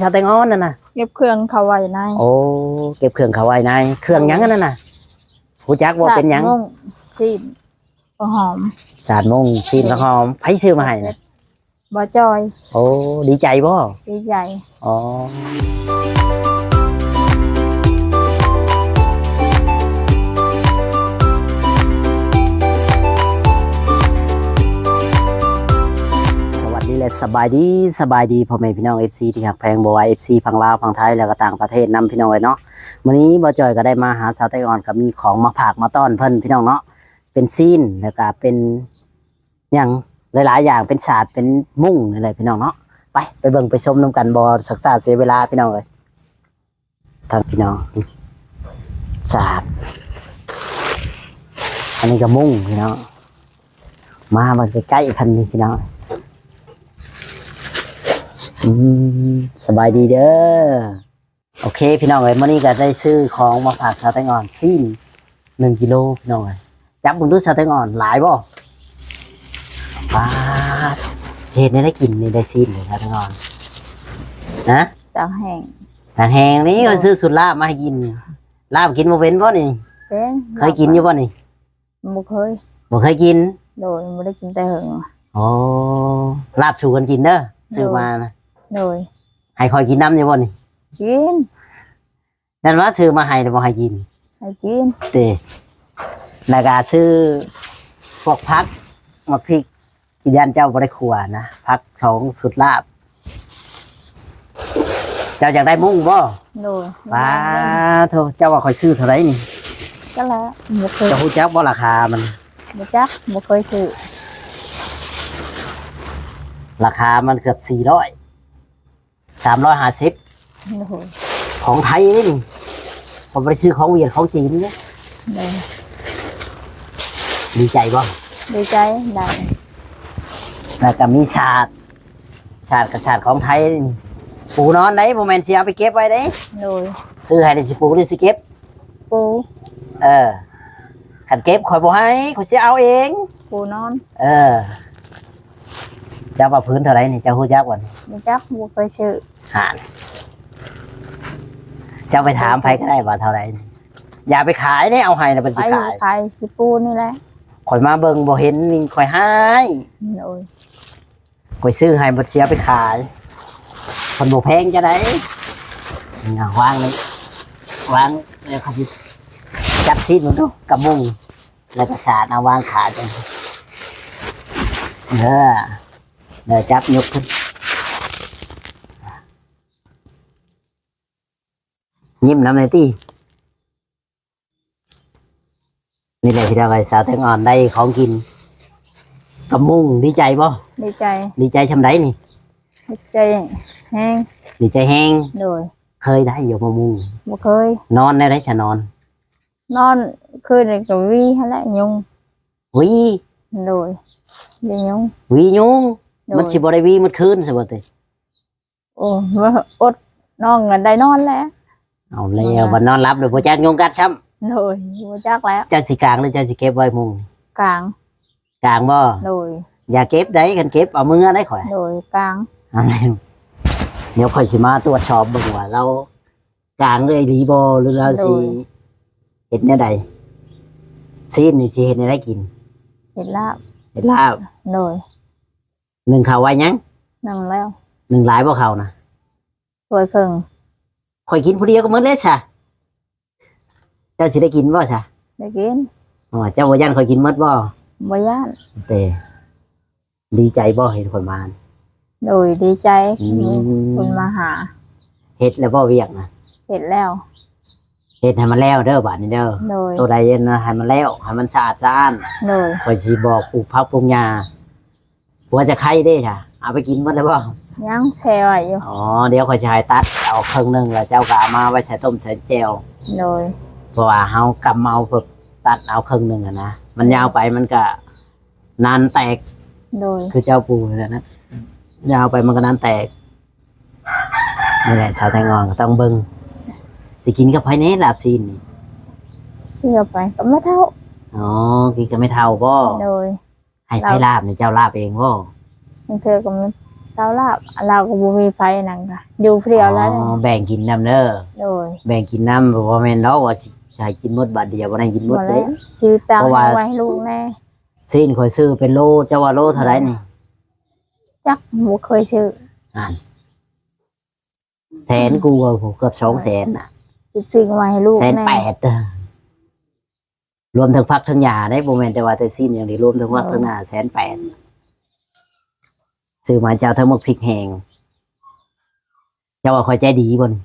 ชาวแตงอ่อนนั่นน่ะเก็บเครื่องเขาไว้ในโอ้เก็บเครื่องเขาไว้ในเครื่องหยังนั่นน่ะผู้จักว่าเป็นหยังชีนหอมสารมงชีนหอมไผซื้อมาให้น่ะบ่จอยโอ้ดีใจบ่ดีใจอ๋อสบายดีพ่อแม่พี่น้อง FC ที่หักแพงบ่ว่า FC ฝั่งลาวฝั่งไทยแล้วก็ต่างประเทศนำพี่น้องเนาะวันนี้บ่จอยก็ได้มาหาสาวไต้หวันก็มีของมาฝากมาต้อนเพิ่นพี่น้องเนาะเป็นซีนแล้วก็เป็นอย่างหลายๆอย่างเป็นฉาดเป็นมุ้งอะไรพี่น้องเนาะไปเบิ่งไปชมนำกันบ่สักษาเสียเวลาพี่น้องเอ้ยทางพี่น้องฉาดอันนี้ก็มุ้งพี่น้องมาใกล้ๆพันนี้พี่น้องสบายดีเด้อโอเคพี่น้องเอ้ยมื้อนี้ก็ได้ซื้อของมาฝากชาวไต้หวันซีน1 กิโลพี่น้องเอ้ยจับเบิ่งดูชาวไต้หวันหลายบ่ปาดเฮ็ดได้กินนี่ได้ซีนเลยชาวไต้หวันนะจางแห้งจางแห้งนี่ก็ซื้อสุดลาบมาให้กินลาบกินบ่เป็นบ่นี่เป็นเคยกินอยู่บ่นี่บ่เคยกินโดยบ่ได้กินแต่หึงอ๋อลาบสู่กันกินเด้อซื้อมานะโดยให้คอยกินน้ำอยู่บ่นี่กินนั่นว่าซื้อมาให้แต่บ่ให้กินให้กินเด้แล้วก็ซื้อพวกผักมาพริกกินยันเจ้าบ่ได้ขัวนะผักของสุดลาบเจ้าอยากได้มุ้งบ่โดยว้าโธ่เจ้าว่าคอยซื้อเท่าไหร่นี่ก็แล้วบ่เคยจะฮู้จักบ่ราคามันบ่จักบ่เคยซื้อราคามันเกือบ400 350ของไทยนี่ผมไปซื้อของเวียดของจีนเนี่ยดีใจบ่ดีใจได้แล้วก็มีชาติกับชาติของไทยปูนอนไหนโมเมนต์สิเอาไปเก็บไว้เด้ซื้อให้ได้สิปูหรือสิเก็บปูขันเก็บข่อยบ่ให้ข่อยสิเอาเองปูนอนเจ้าว่าพื้นเท่าไหร่นี่เจ้าฮู้จักบ่บ่จักบ่เคยซื้อเจ้าไปถามใครก็ได้ว่าเท่าไหร่อย่าไปขายเนี่ยเอาให้นะเป็นสิขายสิปูนี่แหละข่อยมาเบิ่งบ่เห็นนี่ข่อยให้ข่อยซื้อให้บ่เสียไปขายคนบ่แพงจะได้วางนี่วางแล้วเขาสิจับซีดมันดูกับมุ้งแล้วก็สาดเอาวางขาจังเดี๋ยวจับยกขึ้นยิ้มน้ำในตีนี่แหละพี่น้องไอ้สาวแตงอ่อนได้ของกินกับมุ้งดีใจบ่ดีใจชำไดนี่ดีใจแห้งดีใจแห้งโดยเคยได้อยู่มามุ้งบ่เคยนอนได้จะนอนคืนกับวีหั่นแหละยุงวีโดยได้ยุงวียุงมันสิบ่ได้วีมันคืนสิบ่ติโอ้ว่าอดนอนกันได้นอนแล้วเอาแล้ววันนอนรับเลยพ่อแจ๊กยุงกัดช้ำโดยพ่อแจ๊กแล้วจะสิกลางหรือจะสิเก็บไว้มุงกลางบ่โดยอย่าเก็บได้กันเก็บเอามือได้ข่อยโดยกลางอะไรเดี๋ยวข่อยสิมาตรวจสอบเบิ่งว่าเรากลางเลยรีบ่หรือเราสิเฮ็ดแนวใดซีนนี่สิเฮ็ดแนวใดกินเฮ็ดลาบโดย1ข้าวไว้ยัง1แล้ว1หลายบ่ข้าวนะถ้วยครึ่งข่อยกินผู้เดียวก็หมดเลยซะเจ้าสิได้กินบ่ซะได้กินเจ้าบ่ย่านข่อยกินหมดบ่บ่ย่านแต่ดีใจบ่เห็นคนมาโดยดีใจคนมาหาเฮ็ดแล้วบ่เวียกนะเฮ็ดแล้วเฮ็ดให้มันแล้วเด้อบัดนี้เด้อตัวใดนะให้มันแล้วให้มันสะอาดสะอ้านข่อยสิบอกปลูกผักปลูกหญ้าว่าจะไข่เด้จ้ะเอาไปกินหมดแล้วบ่ยังแช่ไว้อยู่เดี๋ยวข่อยสิให้ตัดเอาครึ่งนึงแล้วเจ้าก็เอามาไว้ใส่ต้มใส่แจ่วโดยเพราะว่าเฮากำเอาฝึกตัดเอาครึ่งนึงนะมันยาวไปมันก็นานแตกโดยคือเจ้าปูนั่นนะยาวไปมันก็นานแตกนี่แหละชาวไทยงอนก็ต้องเบิ่งสิกินกับไผแน่ลาบซีนนี่กินกับไปก็ไม่เท่ากินก็ไม่เท่าบ่โดยให้ไผลาบนี่เจ้าลาบเองบ่มันเธอก็มัน เตาลาบเราก็บ่มีไฟนั่นค่ะอยู่ผู้เดียวแล้ว อ๋อแบ่งกินน้ำเด้อ โดย แบ่งกินน้ำบ่แม่นเนาะว่าสิให้กินหมดบาทเดียวบ่ได้กินหม บ่ ด แล้ เด้ วชื่อตัง เพราะว่า ไว้ให้ลูกแน่ ซีนข่อยซื้อเป็นโลเจ้าว่าโลเท่าไหร่นี่ จักบ่เคยซื้อ อ่านแสนกูว่าเกือบ200,000น่ะ สิปิ้งไว้ให้ลูก แสน แน่ แปดเด้อรวมทั้งพักทั้งยาได้บ่แม่นแต่ว่าแต่ซีนอย่างนี้รวมทั้งพักทั้งยา180,000ซื้อมาเจ้าทั้งหมดพริกแห้งเจ้าว่าข่อยใจดีบ่นี่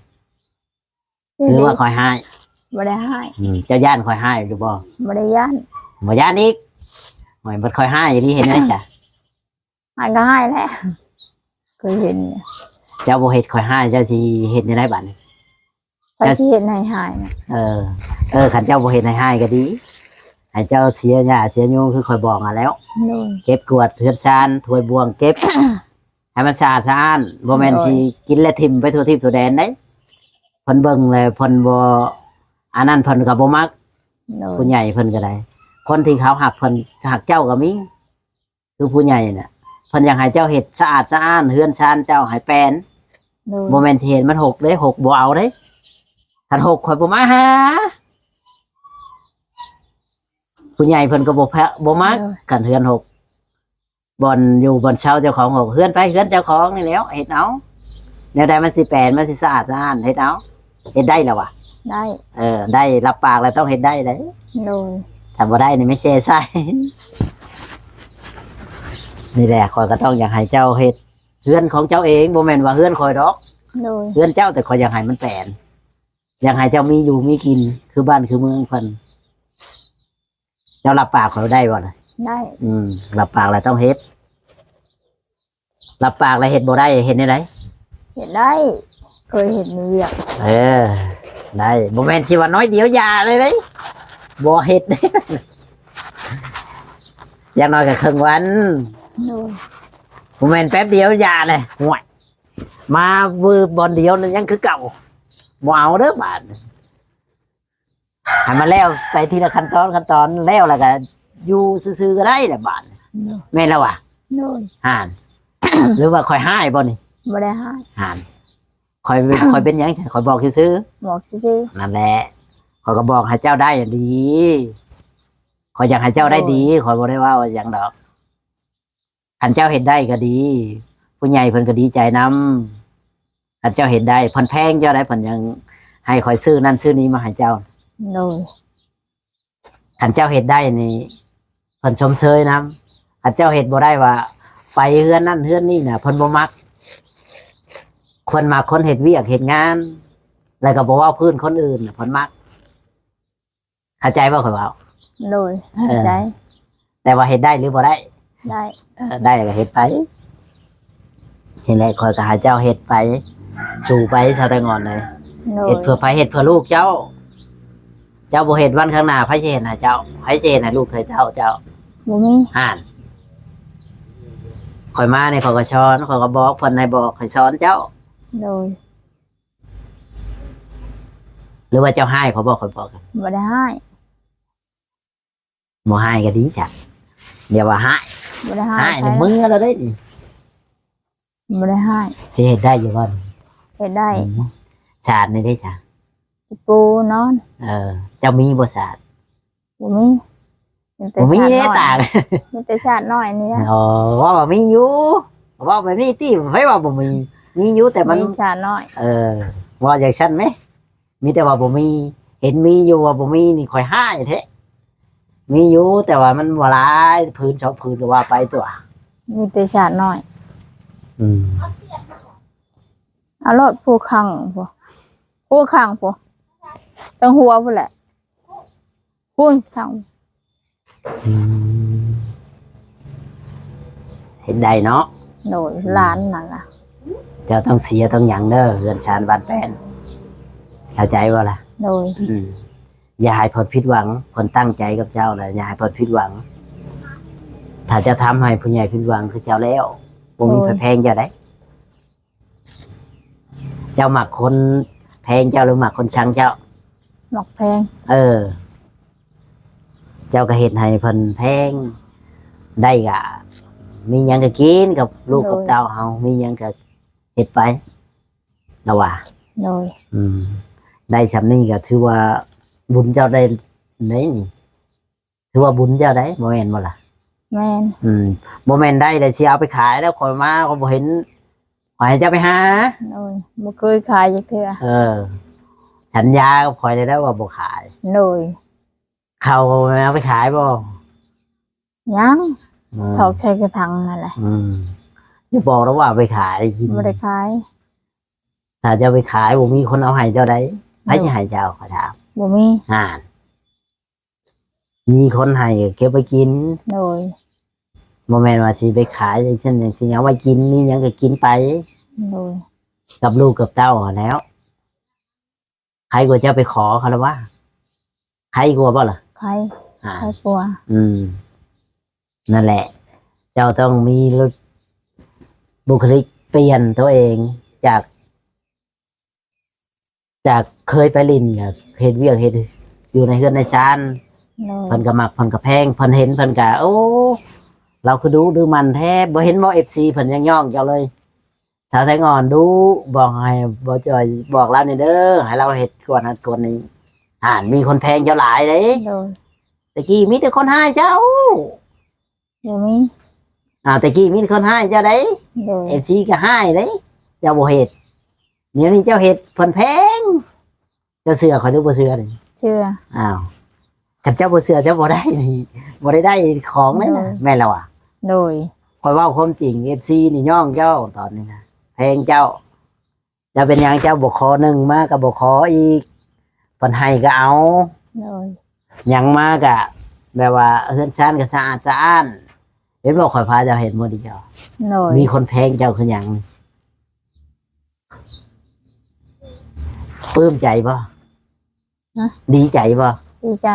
หรือว่าข่อยให้ บ่ได้ให้ เจ้าย่านข่อยให้หรือบ่ บ่ได้ย่าน บ่ย่านอีกหอยบ่ข่อยให้อย่างนี้เห็นไหมจ้ะ ให้ก็ให้แหละเคยเห็น เจ้าบ่เฮ็ดข่อยให้เจ้าสิเฮ็ดในได้บัดนี้ ไปสิเห็นให้หายนะ คันเจ้าบ่เฮ็ดให้ก็ดีให้เจ้าเสียหญ้าเสียโยงคือข่อยบอกอ่ะแล้ว โดย เก็บกวาดเฮือนชานถ้วยบวงเก็บ ให้มันสะอาดสะอ้านบ่แม่นสิกินแล้วทิ่มไปทั่วทิพย์ทั่วแดนเด้เพิ่นเบิ่งแล้วเพิ่นบ่อันนั้นเพิ่นก็บ่มัก โดย ผู้ใหญ่เพิ่นก็ได้คนที่เขาหักเพิ่นหักเจ้าก็มีคือผู้ใหญ่น่ะเพิ่นอยากให้เจ้าเฮ็ดสะอาดสะอ้านเฮือนชานเจ้าให้แปลน โดย บ่แม่นสิเห็นมันหกเด้หกบ่เอาเด้คันหกข่อยบ่มาหาผู้ใหญ่เพิ่นก็บ่แพ้บ่มักกันเฮือนหกบ่อนอยู่บ่อนเช่าเจ้าของหกเฮือนไปเฮือนเจ้าของนี่แหล้วเฮ็ดเอาแนวใดมันสิแปลนมันสิสะอาดสะอ้านเฮ็ดเอาเฮ็ดได้แล้ววะ ได้ ได้รับปากแล้วต้องเฮ็ดได้เด้ โดย ถ้าบ่ได้นี่ไม่เสียใส่ นี่แหละข่อยก็ต้องอยากให้เจ้าเฮ็ดเฮือนของเจ้าเองบ่แม่นว่าเฮือนข่อยดอก โดย เฮือนเจ้าแต่ข่อยอยากให้มันแปลนอยากให้เจ้ามีอยู่มีกินคือบ้านคือเมืองเพิ่นเจ้ารับปากข่อยได้บ่ล่ะ ได้ รับปากแล้วต้องเฮ็ดรับปากแล้วเฮ็ดบ่ได้เฮ็ดได้ได เห็นได้เคยเห็นมีเวียก ได้บ่แม่นสิว่าน้อยเดียวอย่าเลยเด้บ่เฮ็ด อย่างน้อยก็ครึ่งวัน โดย บ่แม่นแป๊บเดียวอย่าเลยห่วยมาบือบอลเดียวนั่นยังคือเก่าบ่เอาเด้อบาดให้มันแล้วไปทีละขั้นตอนแล้วแล้วก็อยู่ซื่อๆก็ได้แหละบาดแม่นแล้วว่ะ โดย ห่าน หรือว่าคอยให้บ่นี่ บ่ได้ให้ ห่านคอยเป็นหยังคอยบอกซื่อ บอกซื่อ ๆนั่นแหละคอยก็บอกให้เจ้าได้อย่างดีคอยอยากให้เจ้าได้ดีคอยบ่ได้ว่าอย่างดอกคันเจ้าเห็นได้ก็ดี ผู้ใหญ่เพิ่นก็ดีใจนำคันเจ้าเห็นได้เพิ่นแพงเจ้าได้เพิ่นยังให้คอยซื้อนั่นซื้อนี้มาให้เจ้า ๆโดย คันเจ้าเห็นได้นี่เพิ่นชมเชยนำคันเจ้าเห็นบ่ได้ว่า ไปเฮือนนั่นเฮือนนี่น่ะเพิ่นบ่มักคนมาคนเฮ็ดเวียกเฮ็ดงาน แล้วก็บ่เว้าพื้นคนอื่นน่ะเพิ่นมักเข้าใจบ่ข่อยเว้า โดยเข้าใจ แต่ว่าเฮ็ดได้หรือบ่ได้ ได้ ได้ก็เฮ็ดไปเห็นแหละข่อยก็ให้เจ้าเฮ็ดไป สู่ไปชาวไต้งอนเลย โดย เฮ็ดเพื่อไผเฮ็ดเพื่อลูกเจ้า เจ้าบ่เฮ็ดวันข้างหน้าไผสิเฮ็ดให้เจ้าไผสิเฮ็ดให้ลูกให้เจ้าบ่มี ห่านข่อยมานี่ข่อยก็สอนข่อยก็บอกเพิ่นให้บอกให้สอนเจ้า โดย หรือว่าเจ้าให้เขาบอกข่อยบอกกัน บ่ได้ให้ บ่ให้ก็ดีจ้ะเดี๋ยวว่าให้ บ่ได้ให้ ให้นี่มึงอะไรได้นี่ บ่ได้ให้ สิเฮ็ดได้อยู่บ่ เฮ็ดได้ ชาตินี่ได้จ้ะ สิปูนอน เจ้ามีบ่ชาติ บ่มีมีแต่ บ่มี ชาติ เด้ น้อย ตาก มีแต่ชาติน้อยนี่นะ ว่าบ่มีอยู่ว่าแบบนี้ติไผว่าบ่มีมีอยู่แต่มัน มีชาติน้อย ว่าอย่างฉันไหมมีแต่ว่าบ่มี เห็นมีอยู่ว่าบ่มีนี่ค่อยให้แท้มีอยู่แต่ว่ามันบ่หลายพื้นสองพื้นก็ว่าไปตัว มีแต่ชาติน้อย อืม เอารถผู้ขังผู้ขังผู้ตั้งหัวผู้แหละผู้ทาง เห็นได้เนาะ โดยร้านนั่นล่ะ เจ้าต้องเสียต้องหยังเด้อเรือนชานบ้านแป้นเข้าใจบ่ล่ะ โดย อย่าให้เพิ่นผิดหวังเพิ่นตั้งใจกับเจ้าน่ะอย่าให้เพิ่นผิดหวัง ถ้าจะทำให้ผู้ใหญ่ผิดหวังคือเจ้าแล้วบ่มีไผแพงเจ้าได้ เจ้ามักคนแพงเจ้าหรือมักคนชังเจ้า หมอกแพง เจ้าก็เฮ็ดให้เพิ่นแพงได้กะ มีหยังก็กินกับลูกกับเต้าเฮามีหยังก็เฮ็ดไปแล้วว่า โดย ได้สำนี้ก็ถือว่าบุญเจ้าได้ไหนนี่ถือว่าบุญเจ้าได้บ่แม่นบ่ล่ะ แม่น บ่แม่นได้แต่สิเอาไปขายแล้วข่อยมาก็บ่เห็นข่อยให้เจ้าไปหา โดยบ่เคยขายจักเทื่อ สัญญากับข่อยได้แล้วว่าบ่ขาย โดย เขาเอาไปขายบ่ ยัง อืม ถอกใช้กระถางนั่นแหละ อย่าบอกแล้วว่าเอาไปขายกิน บ่ได้ขาย ถ้าจะไปขายบ่มีคนเอาให้เจ้าได้ใครจะให้เจ้าขอถาม บ่มี มีคนให้ก็เก็บไปกิน โดย บ่แม่นว่าสิไปขายอย่างเช่นอย่างสิเอาไว้กินมีหยังก็กินไป โดย กับลูกกับเต้าหั้นแล้ว ใครก็จะไปขอเขาแล้วว่าใครกลัวบ่ล่ะ ใคร อ่า ใครกลัว นั่นแหละ เจ้าต้องมีบุคลิกเปลี่ยนตัวเองจากเคยไปลินกับเฮ็ดเวียกเฮ็ดอยู่ในเฮือนในชาน โดย เพิ่นก็มักเพิ่นก็แพงเพิ่นเห็นเพิ่นก็โอ้เราคือดูมันแท้บ่เห็นบ่ FC เพิ่นยังย่องเจ้าเลยสาวไทยงอนดูบอกให้บ่จอยบอกเรานี่เด้อให้เราเฮ็ดก่อนนั้นก่อนนี้มีคนแพงเจ้าหลายเด้ โดย ตะกี้มีแต่คนให้เจ้า บ่มี ตะกี้มีแต่คนให้เจ้าเด้ โดย FC ก็ให้เด้เจ้าบ่เฮ็ดเดี๋ยวนี้เจ้าเฮ็ดเพิ่นแพงเจ้าเชื่อข่อยหรือบ่เชื่อนี่ เชื่อ คันเจ้าบ่เชื่อเจ้าบ่ได้นี่บ่ได้ของเลยนะแม่นแล้วอ่ะ โดย คอยเว่าความจริง FC นี่ย่องเจ้าตอนนี้นะเพลงเจ้าจะเป็นหยังเจ้าบ่ขอหนึ่งมาก็บ่ขออีกเพิ่นให้ก็เอา โดย หยังมาก็แบบว่าเฮือนชานก็สะอาดสะอ้านเห็นบ่ข่อยพาเจ้าเห็นบ่ดีเจ้า โดย มีคนเพลงเจ้าคือหยังปลื้มใจบ่ดีใจบ่ ดีใจ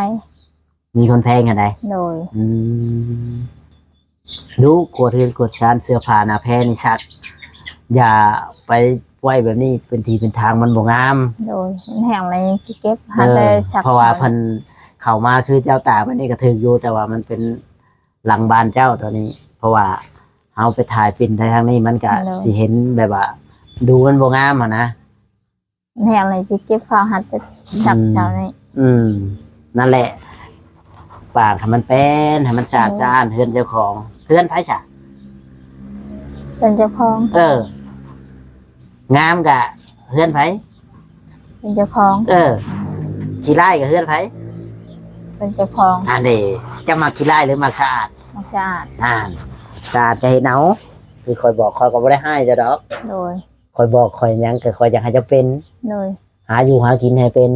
มีคนเพลงกันได โดย ดูกดเรือนกดชานเสื้อผ้าหน้าแพ้นี่ชัดอย่าไปไว้แบบนี้เป็นทีเป็นทางมันบ่งาม โดยมันแห้งอะไรยังสิเก็บหาแต่สัก เพราะว่าเพิ่นเข้ามาคือเจ้าตามันนี่ก็ถืออยู่แต่ว่ามันเป็นหลังบ้านเจ้าตัวนี้ เพราะว่าเอาไปถ่ายปิ่นทางนี้มันก็สิเห็นแบบว่า ดูมันบ่งามอ่ะนะ มันแห้งอะไรสิเก็บข้าวหัดแต่สักเช้านี้ นั่นแหละปากให้มันเป็นให้มันสะอาดสะอ้านเฮือนเจ้าของเฮือนไผซะ เป็นเจ้าของ งามกะเฮือนไผ เป็นเจ้าของ ขี้ไล่กับเฮือนไผ เป็นเจ้าของ อันนี้จะมาขี้ไล่หรือมาสะอาด มันสะอาด สะอาดจะเห็นเอาคือคอยบอกคอยก็บ่ได้ให้จะดอก โดย คอยบอกคอยหยังก็คอยอยากให้เจะเป็น โดย หาอยู่หากินให้เป็น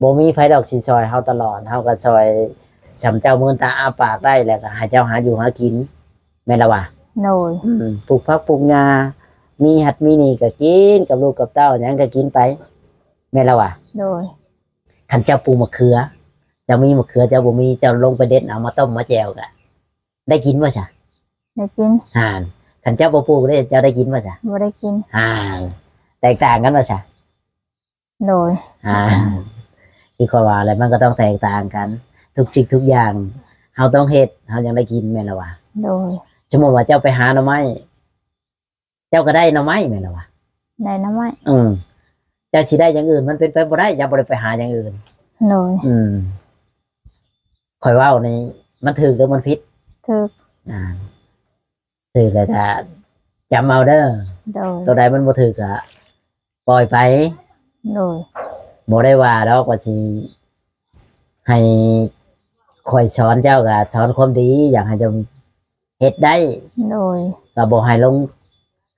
บ่มีไผดอกสิซอยเฮาตลอดเฮาก็ซอยจำเจ้ามือตาอ้าปากได้แล้วก็ให้เจ้าหาอยู่หากินแม่นละวะ โดย ปลูกผักปลูกหญ้ามีหัดมีนี่ก็กินกับลูกกับเต้าหยังก็กินไปแม่นละวะ โดย คันเจ้าปลูกมะเขือเจ้ามีมะเขือเจ้าบ่มีเจ้าลงไปเด็ดเอามาต้มมาแจ่วก็ได้กินบ่จ้ะ ได้กิน คันเจ้าบ่ปลูกได้เจ้าได้กินบ่จ้ะ บ่ได้กิน แตกต่างกันบ่จ้ะ โดย คือข้อยว่าอะไรมันก็ต้องแตกต่างกัน ทุกสิ่งทุกอย่างเฮาต้องเฮ็ดเฮายังได้กินแม่นละวะ โดย สมมุติว่าเจ้าไปหาหน่อไม้เจ้าก็ได้หน่อไม้แม่นละวะ ได้น้ำไม้ เจ้าสิได้อย่างอื่นมันเป็นไปบ่ได้อย่าบ่ได้ไปหาอย่างอื่น โดย ข่อยเว้านี่มันถูกหรือมันผิด ถึก ถูกแล้วก็จำเอาเด้อ โดย ตัวใดมันบ่ถูกก็ปล่อยไป โดย บ่ได้ว่าดอกว่าสิให้ข่อยสอนเจ้าก็สอนความดี อยากให้เจ้าเฮ็ดได้ โดย ก็บ่ให้ลง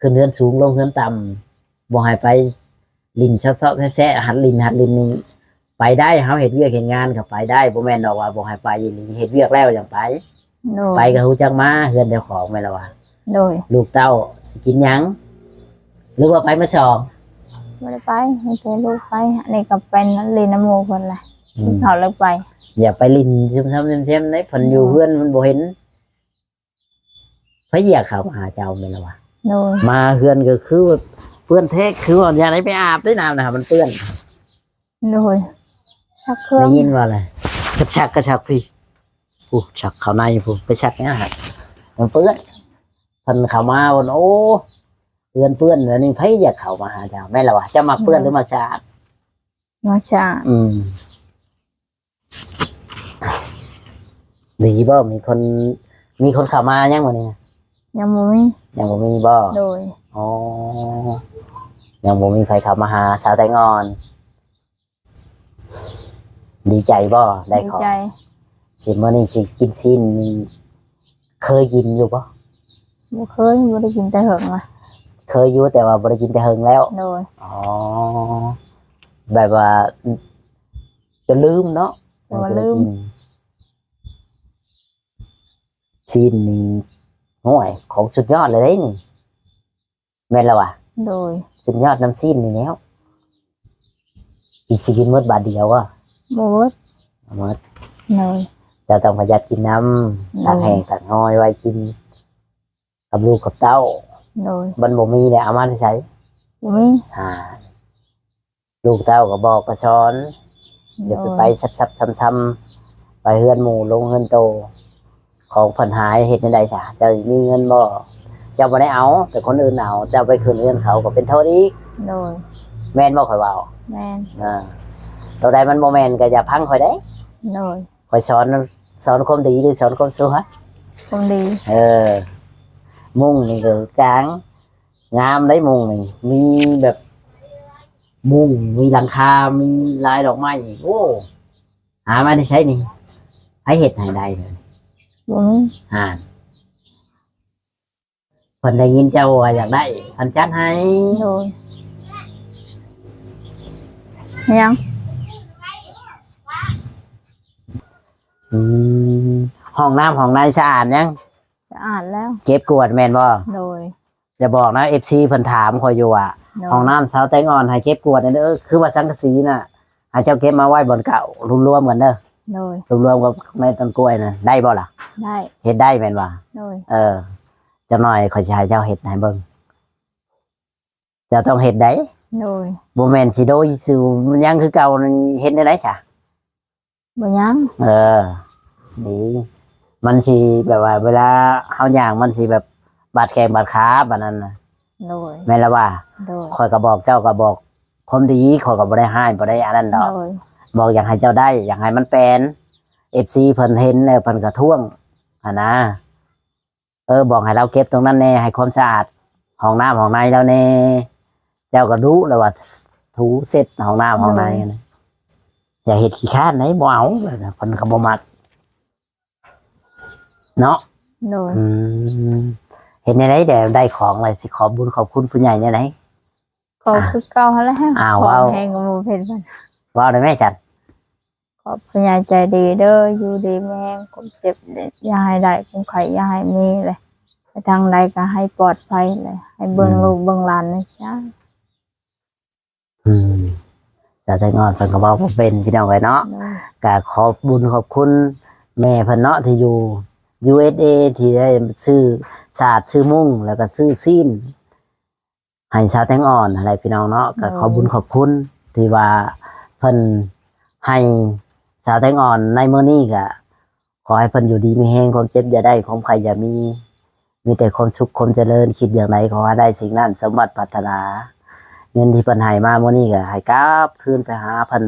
ขึ้นเฮือนสูงลงเฮือนต่ำบ่ให้ไปลิ้นเซาะๆแซะๆหัดลิ้นนี่ไปได้เฮาเฮ็ดเวียกเฮ็ดงานก็ไปได้บ่แม่นดอกว่าบ่ให้ไปอีหลีเฮ็ดเวียกแล้วจังไป โดย ไปก็ฮู้จักมาเฮือนเจ้าของแม่นล่ะว่า โดย ลูกเต้าสิกินหยังหรือว่าไปมาสอบ บ่ได้ไปให้แต่ลูกไปอันนี้ก็เป็นเรียนน้ำหมูเพิ่นแหละที่เขาเลิกไป อย่าไปลิ้นซ้ำๆเต็มๆได้เพิ่นอยู่เฮือนมันบ่เห็นพระเหยียกเขามาหาเจ้าแม่นล่ะว่า โดย มาเฮือนก็คือเปื้อนเทกคือว่าอย่างไรไปอาบได้น้ำนะครับมันเปื้อน โดยชักเครื่อ ได้ ง ยินว่าอะไรกระชักพี่ผู้ชักเขาในผู้ไปชักเนี่ยฮะ มันเปื้อนเพิ่นเข้ามาบนโอ้เปื้อนเปื้อนแล้วนี่ไผอยากเข้ามาหาเจ้าแม่นล่ะวะจะมักเปื้อนหรือมักสะอาด มาชา ดีบ่มีคนเข้ามายังบ่นี่ ยังบ่มี ยังบ่มีบ่ โดย อ๋อยังบ่มีใครเข้ามาหาสาวแตงอ่อน ดีใจบ่ได้ ดี ของ ใจ สิมื้อนี้สิกินซีนเคยกินอยู่บ่ บ่เคยบ่ได้กินแต่เหิงอ่ะ เคยอยู่แต่ว่าบ่ได้กินแต่เฮิงแล้ว โดย อ๋อแบบว่าจะลืมเนาะ ว่าลืม ซีนนี่โอ้ยของสุดยอดเลยเด้นี่แม่นแล้วว่ะ โดย สุดยอดน้ำซีนนี่แล้วกินหมดบาทเดียวอ่ะ บ่เบิด หมด โดย จะต้องประหยัดกินน้ำตากแห้งตากน้อยไว้กิน กับลูกกับเต้า โดย บนบ่มีเนี่ยเอามาใช้ บ่มี ลูกเต้าก็บอกก็สอนอ โด ย่าย ไปซับซ้ำๆไปเฮือนหมู่ลงเฮือนโต ของผลหายเฮ็ดจังได๋จ้ะเจ้ามีเงินบ่เจ้าบ่ได้เอา แต่คนอื่นเอาเจ้าไปคืนเงินเขาก็เป็นโทษอีก โดย แม่นบ่ข่อยเว้า แม่น ตัวใดมันบ่แม่นก็อย่าพังข่อยเด้ โดย ข่อยสอนความดีหรือสอนความชั่ว คนดี มุ้งนี่ก็กลางงามได้มุ้งนี่มีแบบมุ้งมีหลังคา มีลายดอกไม้อีกโอ้หามาได้ใช้นี่ให้เห็ดให้ได้เลย บ่มี คนได้ยินเจ้าว่าอยากได้คนจัดให้ โดยยัง ห้องน้ำห้องในสะอาดยัง สะอาดแล้ว เก็บกวาดแม่นบ่ โดย อย่าบอกนะเอฟซีเพิ่นถามคอยอยู่อ่ะ โดย ห้องน้ำสาวแตงอ่อนให้เก็บกวาดเด้อคือว่าสังกะสีน่ะให้เจ้าเก็บมาไว้บนเก่ารวมๆกันเด้อ โดย รวมๆกับในต้นกล้วยน่ะได้บ่ล่ะ ได้ เฮ็ดได้แม่นบ่ โดย เจ้าหน่อยขอยสิให้เจ้าเฮ็ดให้เบิ่งเจ้าต้องเฮ็ดได้ โดย บ่แม่นสิโดยสิมันยังคือเก่านั่นเฮ็ดได้ไดจ้ะ บ่ยัง ดีมันสิแบบว่า เวลาเฮาย่างมันสิแบบบาดแข้งบาดขาบัดนั้นน่ะ โดย แม่นละว่า โดย ข่อยก็บอกเจ้าก็บอกความดีข่อยก็บ่ได้ให้บ่ได้อันนั้นดอก โดย บอกอยากให้เจ้าได้ อยากให้มันเป็น FC เพิ่นเห็นแล้วเพิ่นก็ท่วงนะบอกให้เราเก็บตรงนั้นแน่ให้ความสะอาดห้องน้ำห้องในแล้วแน่เจ้าก็รู้แล้วว่าถูเสร็จห้องน้ำห้องในนะอย่าเฮ็ดขี้ข้านไหนบ่เอาเลยนะเพิ่นก็บ่มักเนาะ โดย เห็นในไหนแต่ได้ของอะไรสิขอบุญขอบคุณผู้ใหญ่ในไหน ก็คือเก่าหั่นแหล้ว อ้าว ขอ ว้าว แพงก็บ่เป็นมัน ว่าได้ไหมจัน ขอบคุณยายใจดีเด้ออยู่ดีแม่งผมเจ็บอย่าให้ได้ผมไข่อย่าให้มีเลยไปทางใดก็ให้ปลอดภัยเลยให้เบิ่งลูกเบิ่งหลานนะจ๊ะ จะได้งอนเพิ่นก็บอกว่าเป็นพี่น้องไว้เนาะ โดย ก็ขอบบุญขอบคุณแม่เพิ่นเนาะที่อยู่ USA ที่ได้ซื้อศาสตร์ซื้อมุ้งแล้วก็ซื้อซีนให้ชาวแตงอ่อนอะไรพี่น้องเนาะก็ขอบบุญขอบคุณที่ว่าเพิ่นให้ชาวแตงอ่อนในมื้อนี้ก็ขอให้เพิ่นอยู่ดีมีแรงความเจ็บอย่าได้ความใครอย่ามีแต่ความสุขความเจริญคิดอย่างไรขอให้ได้สิ่งนั้นสมบัติปรารถนาเงินที่เพิ่นให้มามื้อนี้ก็ให้กลับคืนไปหาเพิ่น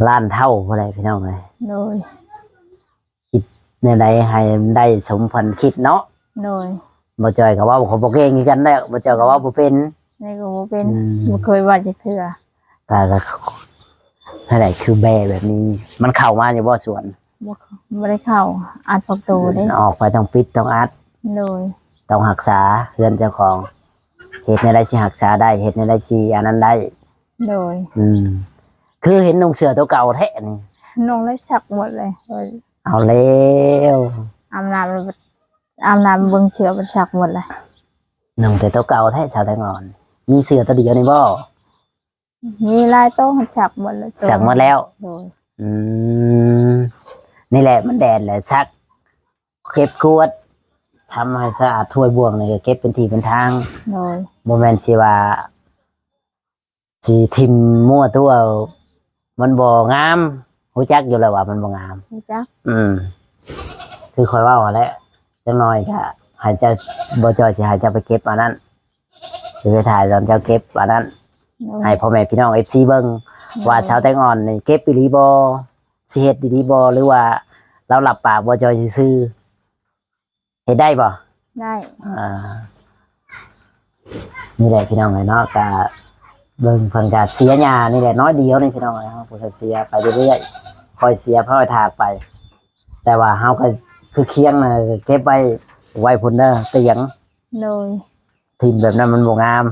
ล้านเท่าอะไรพี่น้องเลย โดย ในใดให้ได้สมพันคิดเนาะ โดย บ่จอยก็ว่าเขาบ่เก่งคือกันแล้วบ่จอยก็ว่าบ่เป็น นี่ก็บ่เป็น อืม บ่เคยว่าจะเทื่อ แต่ละนั่นแหละคือแบแบบนี้ มันเข้ามาอยู่บ่สวน บ่ได้เข้าอัดประตูเด้ ออกไปต้องปิดต้องอัด โดย ต้องรักษาเรือนเจ้าของเฮ็ดในใดสิรักษาได้เฮ็ดในใดสิอันนั้นได้ โดย คือเห็นนุ่งเสื้อตัวเก่าแท้นี่ น้องเลยสักหมดเลยโดย เอาแล้ว อาบน้ำแล้วอาบน้ำเบิ่งเชือบ่สักหมดเลย นุ่งแต่ตัวเก่าแท้ชาวไทยงอน มีเสื้อตัวเดียวนี่บ่ มีลายโต๊ะให้สักหมดเลย สักหมดแล้ว โดย อืมนี่แหละมันแดดแหละซักเก็บกวาดทำให้สะอาดถ้วยบวงเลยก็เก็บเป็นทีเป็นทาง โดย โมเมนต์สิว่าสิทิมมั่วตัวมันบ่งามหูจักอยู่แล้วว่ามันบ่งาม รู้จัก คือคอยเว่าแหล้ว จังน้อยก็หายใจบ่จอยสิหายใจไปเก็บอันนั้นสิไปถ่ายตอนเจ้าเก็บอันนั้น โดย ให้พ่อแม่พี่น้อง FC เบิ่งว่าชาวแตงอ่อนนี่เก็บอีหลีบ่สิเฮ็ดอีหลีบ่หรือว่าเราหลับปากบ่จอยซื่อๆเฮ็ดได้บ่ ได้ อ่านี่แหละพี่น้องเนาะก็เบิ่งเพิ่นก็เสียหญ้านี่แหละน้อยเดียวนี่พี่น้องเฮาผู้เสียไปเรื่อยๆค่อยเสียค่อยถากไป แต่ว่าเฮาก็คือเคียงน่ะเก็บไว้พุ่นเด้อเตียง โดย ทิ่มแบบนั้นมันบ่งาม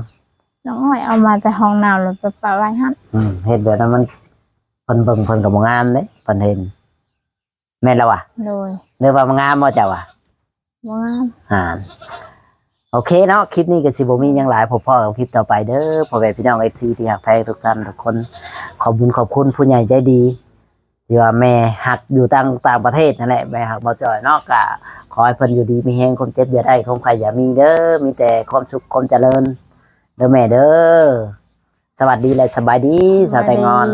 น้องอ้อยเอามาแต่ห้องน้ำแล้วไปปะไว้หั่น เฮ็ดแบบนั้นมันเพิ่นเบิ่งเพิ่นก็บ่งามเด้เพิ่นเห็นแม่นแล้วว่ะ โดย เด้อว่ามันงามบ่เจ้าว่ะ บ่งาม โอเคเนาะคลิปนี้ก็สิบ่มีหยังหลายพบพ่อกับคลิปต่อไปเด้อพ่อแม่พี่น้อง FC ที่รักแพงทุกท่านทุกคนขอบคุณผู้ใหญ่ใจดีที่ว่าแม่หักอยู่ต่างประเทศนั่นแหละแม่หักบ่จอยเนาะก็ขอให้เพิ่นอยู่ดีมีแฮงความเจ็บอย่าได้ความใครอย่ามีเด้อมีแต่ความสุขความเจริญเด้อแม่เด้อสวัสดีและสบายดีสาวแตงอ่อน